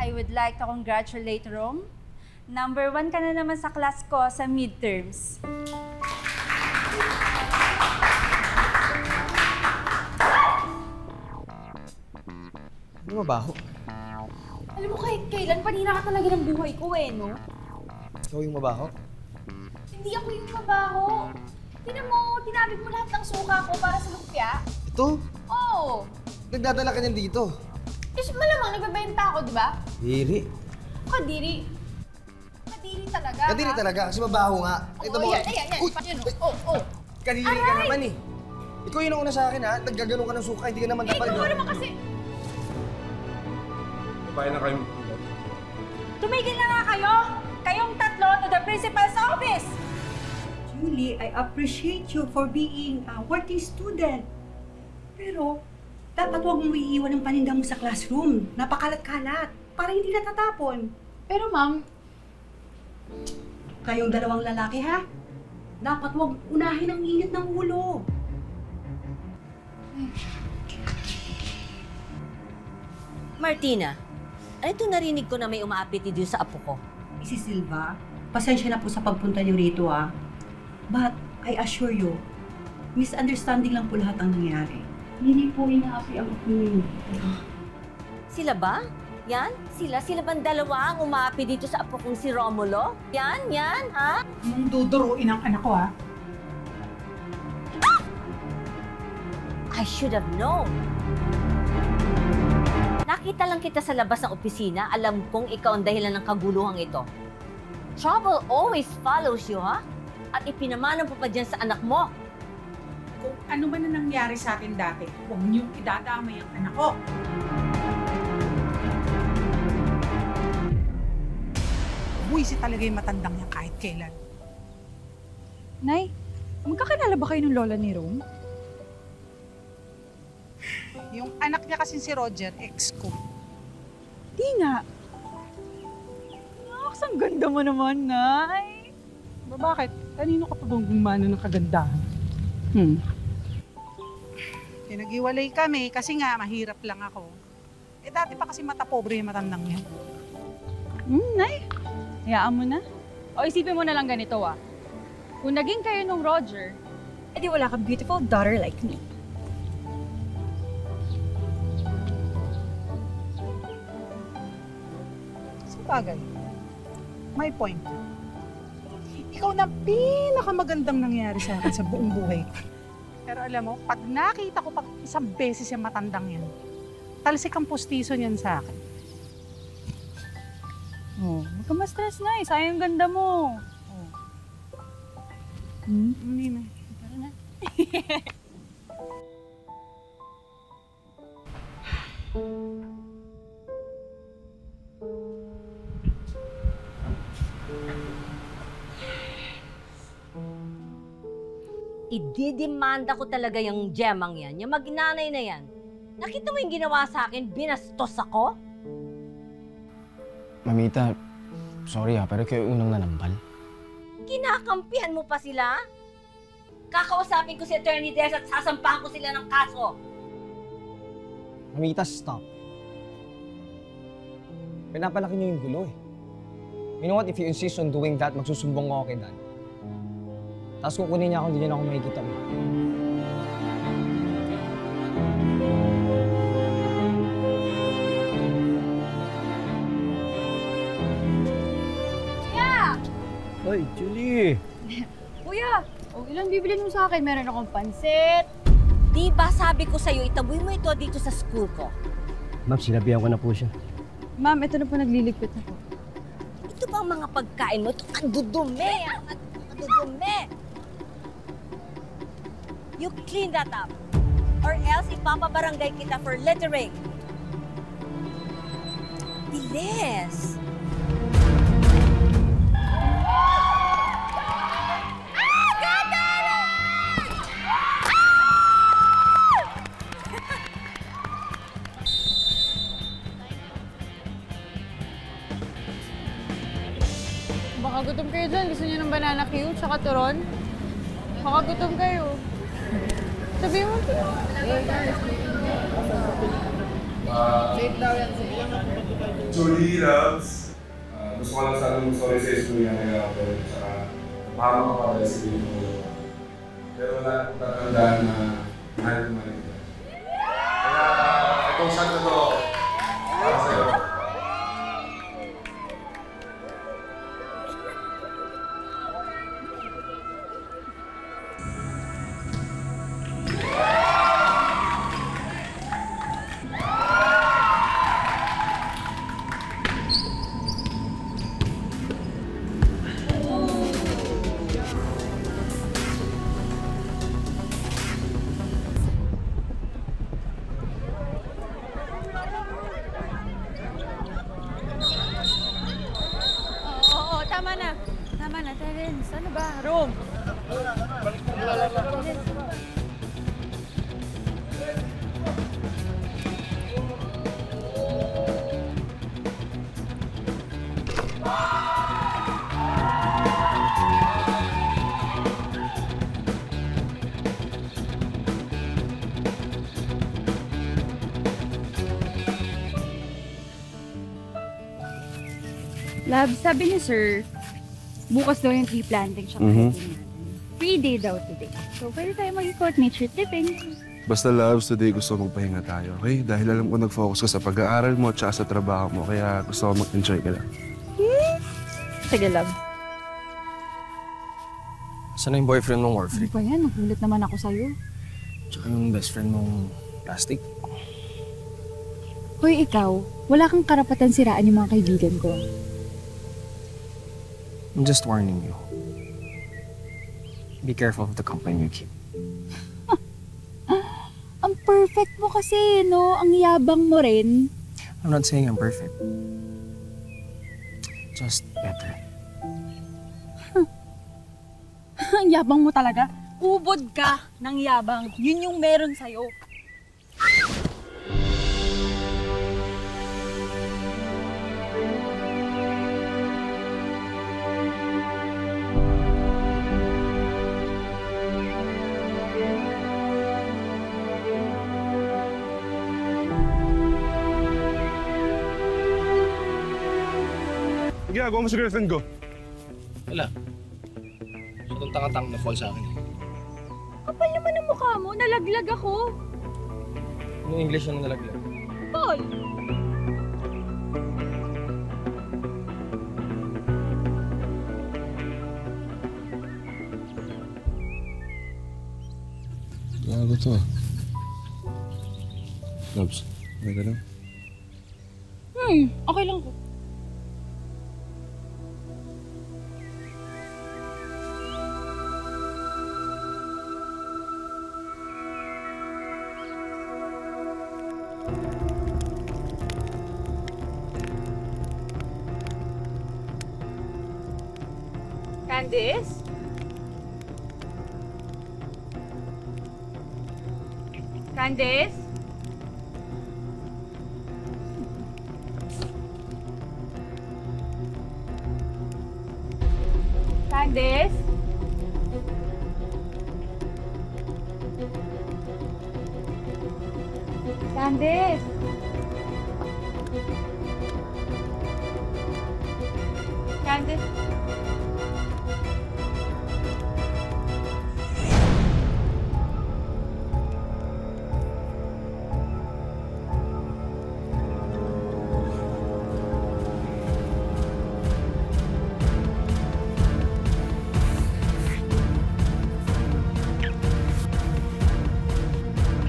I would like to congratulate Rome. Number 1 ka na naman sa class ko sa midterms. Ano mabaho? Alam mo kahit kailan, panina ka talaga ng buhay ko no? Ikaw yung mabaho? Hindi ako yung mabaho. Tingnan mo, tinabig mo lahat ng suka ko para sa lumpia. Ito? Oo. Nagdadala ka niyan dito. Kasi malamang nagbebenta ako, di ba? Diri. Kadiri. Kadiri talaga, Kadiri talaga, kasi mabaho nga. Ito mo. Ayan. Uy! Yan, oh. Kadiri ka naman eh. Ikaw yung nauna sa akin ha. Naggaganon ka ng suka, hindi ka naman dapat. Ikaw naman kasi. Babae na kayo. Tumigil na nga kayo! Kayong tatlo to the principal's office! Julie, I appreciate you for being a working student. Pero, dapat huwag mo iiwan ang paninda mo sa classroom. Napakalat-kalat, para hindi natatapon. Pero ma'am, Kayong dalawang lalaki, ha? Dapat huwag unahin ang init ng ulo. Martina, ano itong narinig ko na may umaapiti dito sa apo ko? Si Silva, pasensya na po sa pagpunta niyo rito, ah. But, I assure you, misunderstanding lang po lahat ang nangyari. Hindi po inaapi ang opinion. Sila ba? Yan? Sila bang dalawa ang umaapi dito sa apo kong si Romulo? Yan, ha? Mong duduruin ang anak ko, ha? I should have known. Nakita lang kita sa labas ng opisina, alam kong ikaw ang dahilan ng kaguluhang ito. Trouble always follows you, ha? At ipinamana mo pa dyan sa anak mo. Kung ano man na nangyari sa atin dati, huwag niyong idadamay ang anak ko. Buwisit talaga yung matandang niya kahit kailan. Nay, magkakilala ba kayo ng lola ni Rome? Yung anak niya kasi si Roger, ex ko. Di nga. Naks, ang ganda mo naman, Nay. Bakit? Kanino ka pa bang gumana ng kagandahan? Nag-iwalay kami kasi nga mahirap lang ako. Eh dati pa kasi mata pobre yung matandang niya. Nay, hayaan mo na. O isipin mo na lang ganito, Kung naging kayo nung Roger, edi wala kang beautiful daughter like me. Sa bagay, may point. Ikaw na pinakamagandang nangyari sa akin sa buong buhay ko. Pero alam mo, pag nakita ko pag isang beses yung matandang yan, talsik ang pustiso niyan sa akin. Oh, huwag ka ma-stress, Nay. Sayang ganda mo. Oh. Hindi na. Tara na. Ididemanda ko talaga yung Gemang yan, yung magnanay na yan. Nakita mo yung ginawa sa akin, binastos ako? Mamita, sorry pero kayo unang nanambal. Kinakampihan mo pa sila? Kakausapin ko si Attorney Des at sasampahan ko sila ng kaso. Mamita, stop. Pinapalaki niyo yung gulo eh. You know what, if you insist on doing that, magsusumbong ko kay Dan. Tapos kukunin niya ako, hindi niya na ako makikita mo. Hoy, Julie! Kuya, ilan bibilin mo sa akin? Meron akong pansit. Di ba sabi ko sa'yo, itaboy mo ito dito sa school ko? Ma'am, sinabihan ko na po siya. Ma'am, ito na po nagliligpit na po. Ito ba ang mga pagkain mo? Ito ang dudumi! Ang dudumi! You clean that up. Or else ipapabarangay kita for littering. Bilis! Baka gutom kayo dyan. Gusto niyo ng banana Q, tsaka turon? Baka gutom kayo. Sabihin mo po. Safe daw yan. Julie, Loves, gusto ko lang sana mag-sorry sa istorya nila ako. Tsaka, mahal ko pa dahil sabihin ko. Pero wala akong tatandaan na mahal ko mahal kita. Kaya, itong shot na to, para sa'yo. Oo, tama na. Tama na, Terence. Ano ba? Rome. Love, sabi ni Sir, bukas daw yung tree planting siya natin. Free day daw today. So, pwede tayo mag-ikot nature tripping. Basta Loves, today gusto ko magpahinga tayo, okay? Dahil alam ko nag-focus ka sa pag-aaral mo at sa trabaho mo, kaya gusto ko mag-enjoy ka lang. Sige, Love. Saan na yung boyfriend mong Ano Warfree? ba yan? Nagulat naman ako sa'yo. Tsaka yung best friend mong Plastic? Hoy, ikaw, wala kang karapatan siraan yung mga kaibigan ko. I'm just warning you. Be careful of the company you keep. Ang perfect mo kasi, no? Ang yabang mo rin. I'm not saying I'm perfect. Just better. Ang yabang mo talaga. Ubod ka ng yabang. Yun yung meron sa'yo. Ginagawa mo sa girlfriend ko? Wala. Sobrang tanga-tanga na fall sa akin. Kapal naman ang mukha mo. Nalaglag ako. Anong English yung nalaglag? Paul! Gago to ah. Loves, okay ka lang? Okay lang ko. Candice? Candice? Candice? Candice? Candice? Candice?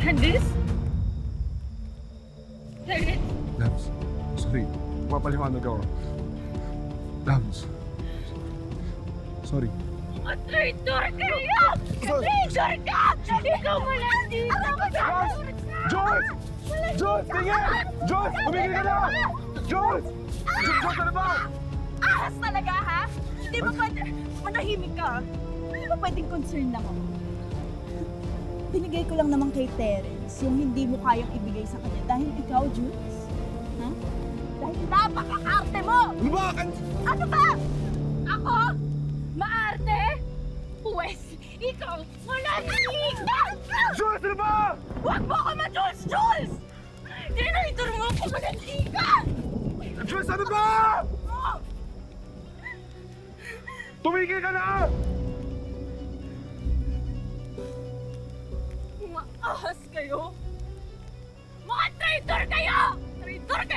Candice? Loves, sorry. Papaliwanag ako. Loves. Sorry. Traitor kayo! Traitor ka! Ikaw mo lang dito! Jules! Jules, tingin! Jules, tumigil ka na! Jules! Jules, ano ba? Ahas talaga, ha? Hindi ba pwede... Manahimik ka. Hindi ba pwedeng concern lang ako? Binigay ko lang naman kay Terence yung hindi mo kayang ibigay sa kanya dahil ikaw, Jules. Ha? Dahil napaka-arte mo! Ano ba? Ano ba? Ako? Maarte? Pwes, ikaw, wala ka! Jules, ano ba? Huwag mo ako ma-Jules! Jules! Dinaitor mo ako, manantika! Diyos, ano ba? Tumigil ka na! Mga ahas kayo! Mga traitor kayo! Traitor kayo!